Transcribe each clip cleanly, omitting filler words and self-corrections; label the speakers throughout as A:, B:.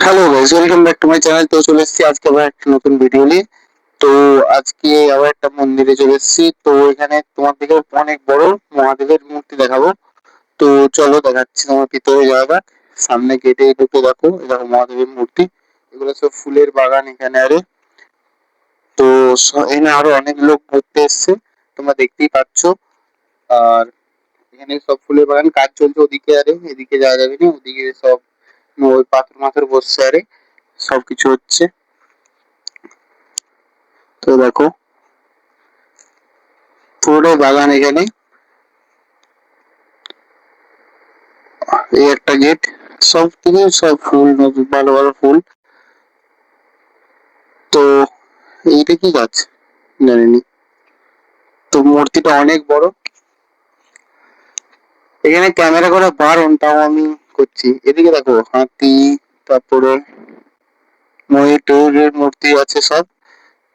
A: Hello guys, welcome back to my channel. তো চলে এসেছি আজকে আবার একটা নতুন ভিডিও নিয়ে। তো আজকে আবার একটা মন্দিরে চলে এসেছি। তো এখানে তোমাদেরকে অনেক বড় মহাদেবের মূর্তি দেখাবো। তো চলো দেখাচ্ছি, তোমার ভিতরে যাওয়া যাক। সামনে গেটে ঢুকে দেখো, এই দেখো মহাদেবের মূর্তি। এগুলো সব ফুলের বাগান এখানে। আরে তো এখানে আরো অনেক লোক ঘুরতে এসছে, তোমরা দেখতেই পাচ্ছ। আর এখানে সব ফুলের বাগান, কাজ চলছে ওদিকে। আরে এদিকে যাওয়া যাবে না, ওদিকে সব ওই পাথর মাথর বসছে। আরে সবকিছু হচ্ছে। তো দেখো পুরোটাই বাগান এখানে। এই একটা গেট, সব থেকে সব ফুল, নতুন ভালো ভালো ফুল। তো এইটা কি গাছ জানিনি। তো মূর্তিটা অনেক বড়। এখানে ক্যামেরা করা বারণ, তাও আমি করছি। এদিকে দেখো হাতি, তারপরে ময়ূর টয়ূরের মূর্তি আছে সব।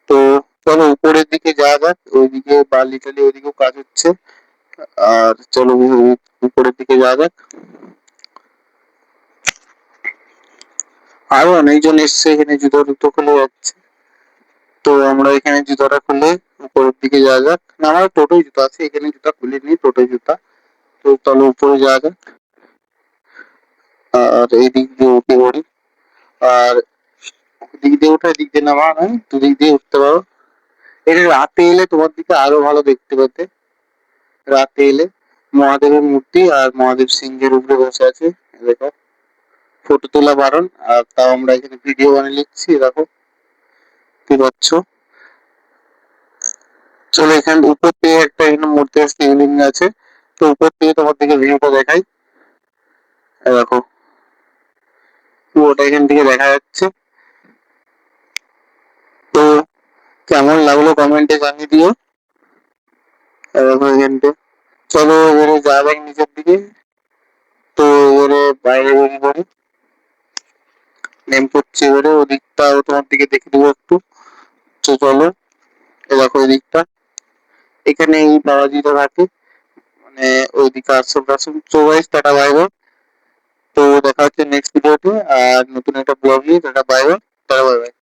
A: তো চলো উপরের দিকে যাওয়া যাক, ওইদিকে বালি টালি ওইদিকেও কাজ হচ্ছে। আর চলো উপরের দিকে যাওয়া যাক। আরো অনেকজন এসছে এখানে, জুতো টুতো খুলে যাচ্ছে। তো আমরা এখানে জুতাটা খুলে উপরের দিকে যাওয়া যাক। না, আমার টোটোয় জুতা আছে, এখানে জুতা খুলিনি, টোটোয় জুতা। তো চলো উপরে যাওয়া যাক। আর এই দিক দিয়ে উঠে পড়ি। আর দিক দিয়ে উঠে দিক দিয়ে নামা নয়, দুদিক দিয়ে উঠতে পারো। এটা রাতে এলে তোমার দিকে আরো ভালো দেখতে পেতে। রাতে এলে মহাদেবের মূর্তি আর মহাদেব সিংহের উপরে বসে আছে। দেখো, ফটো তোলা বারণ, আর তাও আমরা এখানে ভিডিও বানিয়ে নিচ্ছি। দেখো কি পাচ্ছ। চলো এখানে উপর দিয়ে একটা এখানে মূর্তি শিবলিঙ্গ আছে। তো উপর দিয়ে তোমার দিকে ভিউটা দেখাই। এই দেখো পুরোটা এখান থেকে দেখা যাচ্ছে। তো কেমন লাগলো কমেন্টে জানিয়ে দিও। এই দেখো এখানটা। চলো এবারে যাওয়া যাক নিচের দিকে। তো এবারে বাইরে বেরিয়ে পড়ি, নেম করছি। এবারে ওদিকটাও তোমার দিকে দেখে দেবো একটু। তো চলো, এ দেখো এই দিকটা, এখানে এই বাবাজিটা থাকে। মানে ওইদিকে আশ্রম টাশ্রম। তো গাইস টাটা বাই বাই। তো দেখা হচ্ছে নেক্সট ভিডিওতে আর নতুন একটা ব্লগ নিয়ে। Tata bye bye. Tata bye bye.